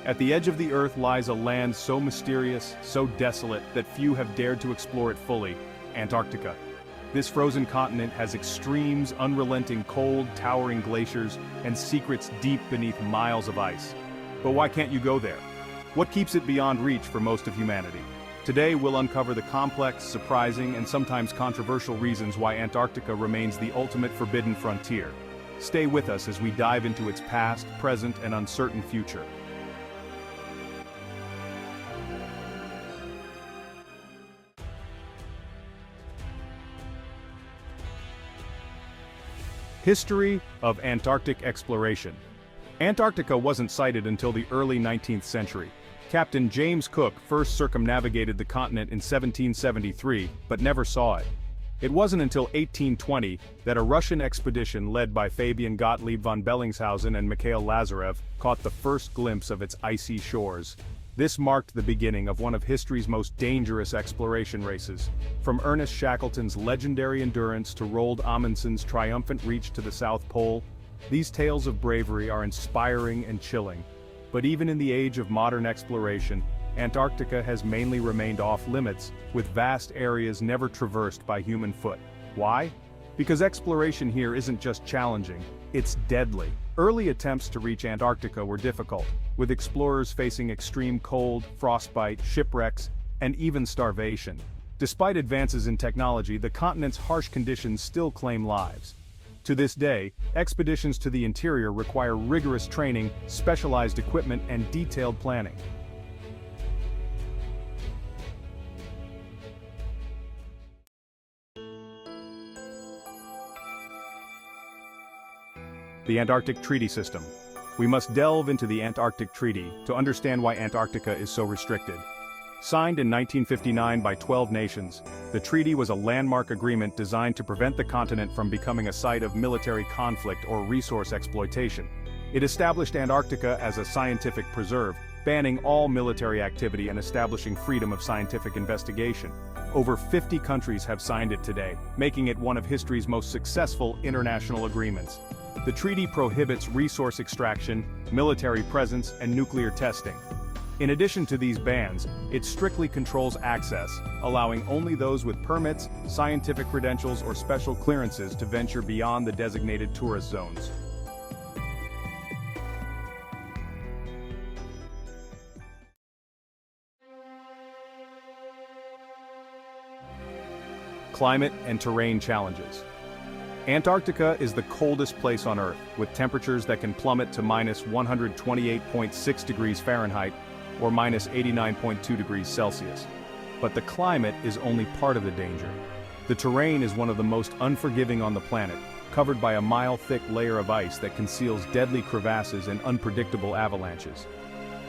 At the edge of the Earth lies a land so mysterious, so desolate, that few have dared to explore it fully: Antarctica. This frozen continent has extremes, unrelenting cold, towering glaciers, and secrets deep beneath miles of ice. But why can't you go there? What keeps it beyond reach for most of humanity? Today we'll uncover the complex, surprising, and sometimes controversial reasons why Antarctica remains the ultimate forbidden frontier. Stay with us as we dive into its past, present, and uncertain future. History of Antarctic exploration. Antarctica wasn't sighted until the early 19th century. Captain James Cook first circumnavigated the continent in 1773, but never saw it. It wasn't until 1820 that a Russian expedition led by Fabian Gottlieb von Bellingshausen and Mikhail Lazarev caught the first glimpse of its icy shores. This marked the beginning of one of history's most dangerous exploration races. From Ernest Shackleton's legendary endurance to Roald Amundson's triumphant reach to the South Pole, these tales of bravery are inspiring and chilling. But even in the age of modern exploration, Antarctica has mainly remained off-limits, with vast areas never traversed by human foot. Why? Because exploration here isn't just challenging, it's deadly. Early attempts to reach Antarctica were difficult, with explorers facing extreme cold, frostbite, shipwrecks, and even starvation. Despite advances in technology, the continent's harsh conditions still claim lives. To this day, expeditions to the interior require rigorous training, specialized equipment, and detailed planning. The Antarctic Treaty System. We must delve into the Antarctic Treaty to understand why Antarctica is so restricted. Signed in 1959 by 12 nations, the treaty was a landmark agreement designed to prevent the continent from becoming a site of military conflict or resource exploitation. It established Antarctica as a scientific preserve, banning all military activity and establishing freedom of scientific investigation. Over 50 countries have signed it today, making it one of history's most successful international agreements. The treaty prohibits resource extraction, military presence, and nuclear testing. In addition to these bans, it strictly controls access, allowing only those with permits, scientific credentials, or special clearances to venture beyond the designated tourist zones. Climate and terrain challenges. Antarctica is the coldest place on Earth, with temperatures that can plummet to minus 128.6 degrees Fahrenheit or minus 89.2 degrees Celsius. But the climate is only part of the danger. The terrain is one of the most unforgiving on the planet, covered by a mile-thick layer of ice that conceals deadly crevasses and unpredictable avalanches.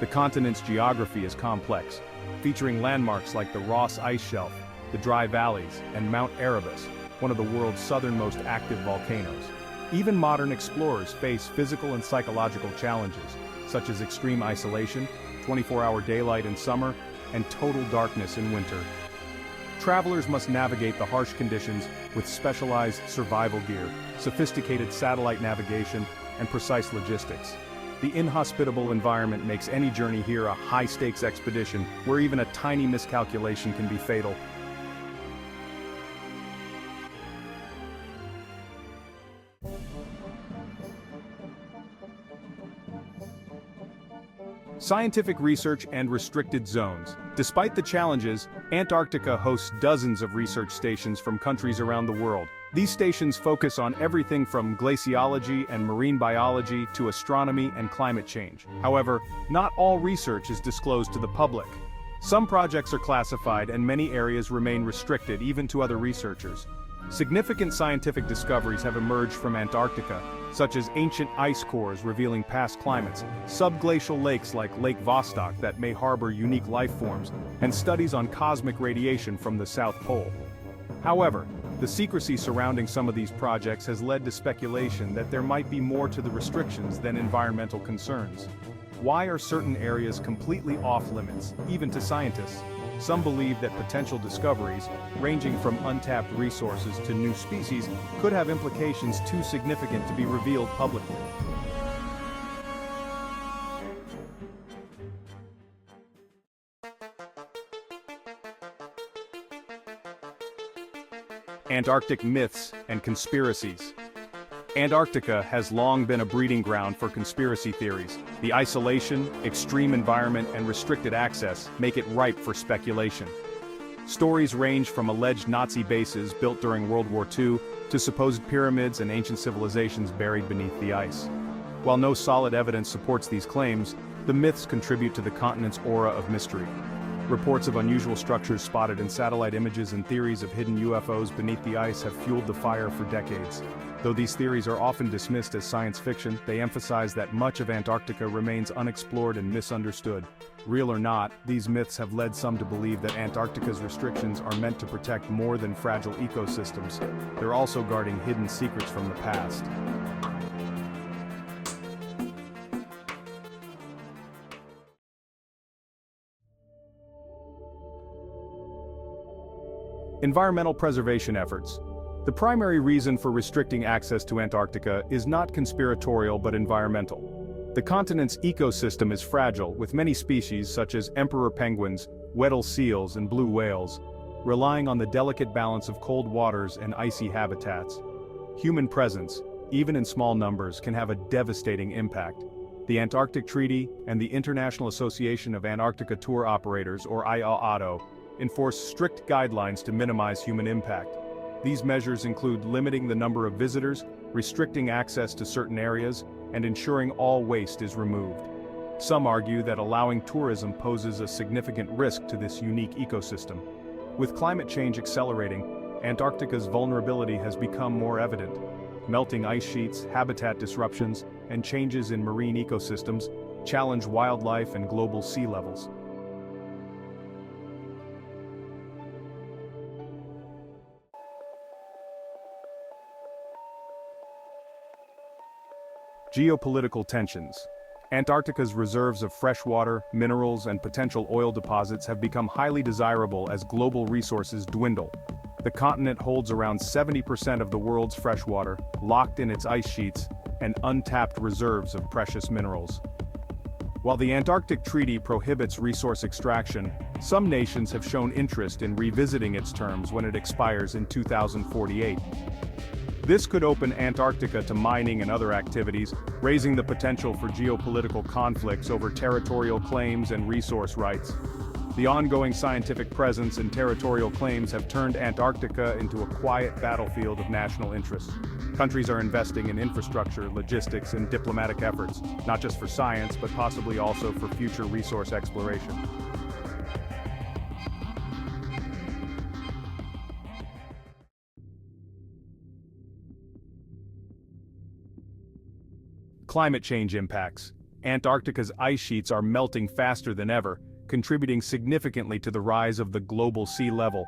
The continent's geography is complex, featuring landmarks like the Ross Ice Shelf, the Dry Valleys, and Mount Erebus, one of the world's southernmost active volcanoes. Even modern explorers face physical and psychological challenges, such as extreme isolation, 24-hour daylight in summer, and total darkness in winter. Travelers must navigate the harsh conditions with specialized survival gear, sophisticated satellite navigation, and precise logistics. The inhospitable environment makes any journey here a high-stakes expedition where even a tiny miscalculation can be fatal. Scientific research and restricted zones. Despite the challenges, Antarctica hosts dozens of research stations from countries around the world. These stations focus on everything from glaciology and marine biology to astronomy and climate change. However, not all research is disclosed to the public. Some projects are classified and many areas remain restricted even to other researchers. Significant scientific discoveries have emerged from Antarctica, such as ancient ice cores revealing past climates, subglacial lakes like Lake Vostok that may harbor unique life forms, and studies on cosmic radiation from the South Pole. However, the secrecy surrounding some of these projects has led to speculation that there might be more to the restrictions than environmental concerns. Why are certain areas completely off-limits, even to scientists? Some believe that potential discoveries, ranging from untapped resources to new species, could have implications too significant to be revealed publicly. Antarctic myths and conspiracies. Antarctica has long been a breeding ground for conspiracy theories. The isolation, extreme environment, and restricted access make it ripe for speculation. Stories range from alleged Nazi bases built during World War II to supposed pyramids and ancient civilizations buried beneath the ice. While no solid evidence supports these claims, the myths contribute to the continent's aura of mystery. Reports of unusual structures spotted in satellite images and theories of hidden UFOs beneath the ice have fueled the fire for decades. Though these theories are often dismissed as science fiction, they emphasize that much of Antarctica remains unexplored and misunderstood. Real or not, these myths have led some to believe that Antarctica's restrictions are meant to protect more than fragile ecosystems. They're also guarding hidden secrets from the past. Environmental preservation efforts. The primary reason for restricting access to Antarctica is not conspiratorial but environmental. The continent's ecosystem is fragile, with many species such as emperor penguins, Weddell seals, and blue whales, relying on the delicate balance of cold waters and icy habitats. Human presence, even in small numbers, can have a devastating impact. The Antarctic Treaty and the International Association of Antarctica Tour Operators, or IAATO, enforce strict guidelines to minimize human impact. These measures include limiting the number of visitors, restricting access to certain areas, and ensuring all waste is removed. Some argue that allowing tourism poses a significant risk to this unique ecosystem. With climate change accelerating, Antarctica's vulnerability has become more evident. Melting ice sheets, habitat disruptions, and changes in marine ecosystems challenge wildlife and global sea levels. Geopolitical tensions. Antarctica's reserves of freshwater, minerals, and potential oil deposits have become highly desirable as global resources dwindle. The continent holds around 70% of the world's freshwater, locked in its ice sheets, and untapped reserves of precious minerals. While the Antarctic Treaty prohibits resource extraction, some nations have shown interest in revisiting its terms when it expires in 2048. This could open Antarctica to mining and other activities, raising the potential for geopolitical conflicts over territorial claims and resource rights. The ongoing scientific presence and territorial claims have turned Antarctica into a quiet battlefield of national interest. Countries are investing in infrastructure, logistics, and diplomatic efforts, not just for science, but possibly also for future resource exploration. Climate change impacts. Antarctica's ice sheets are melting faster than ever, contributing significantly to the rise of the global sea level.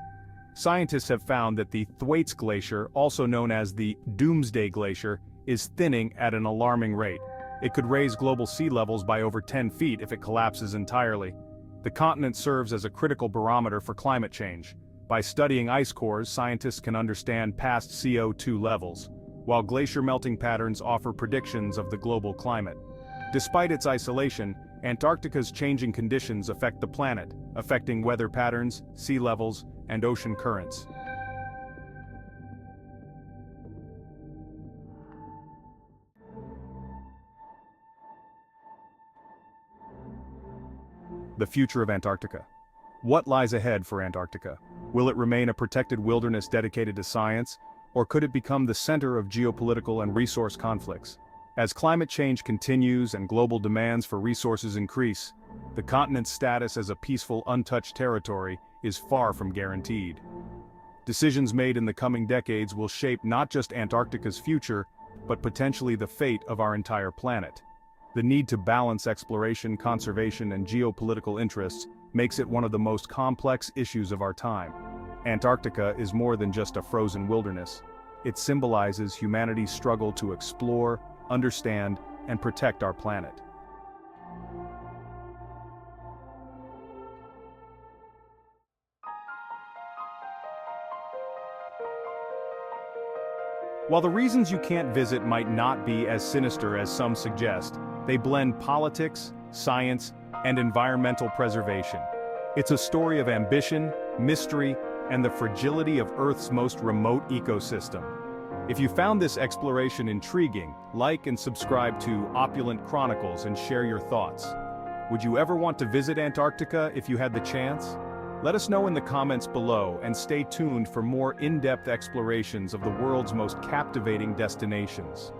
Scientists have found that the Thwaites Glacier, also known as the Doomsday Glacier, is thinning at an alarming rate. It could raise global sea levels by over 10 feet if it collapses entirely. The continent serves as a critical barometer for climate change. By studying ice cores, scientists can understand past CO2 levels, while glacier melting patterns offer predictions of the global climate. Despite its isolation, Antarctica's changing conditions affect the planet, affecting weather patterns, sea levels, and ocean currents. The future of Antarctica. What lies ahead for Antarctica? Will it remain a protected wilderness dedicated to science, or could it become the center of geopolitical and resource conflicts? As climate change continues and global demands for resources increase, the continent's status as a peaceful, untouched territory is far from guaranteed. Decisions made in the coming decades will shape not just Antarctica's future, but potentially the fate of our entire planet. The need to balance exploration, conservation, and geopolitical interests makes it one of the most complex issues of our time. Antarctica is more than just a frozen wilderness. It symbolizes humanity's struggle to explore, understand, and protect our planet. While the reasons you can't visit might not be as sinister as some suggest, they blend politics, science, and environmental preservation. It's a story of ambition, mystery, and the fragility of Earth's most remote ecosystem. If you found this exploration intriguing, like and subscribe to Opulent Chronicles and share your thoughts. Would you ever want to visit Antarctica if you had the chance? Let us know in the comments below and stay tuned for more in-depth explorations of the world's most captivating destinations.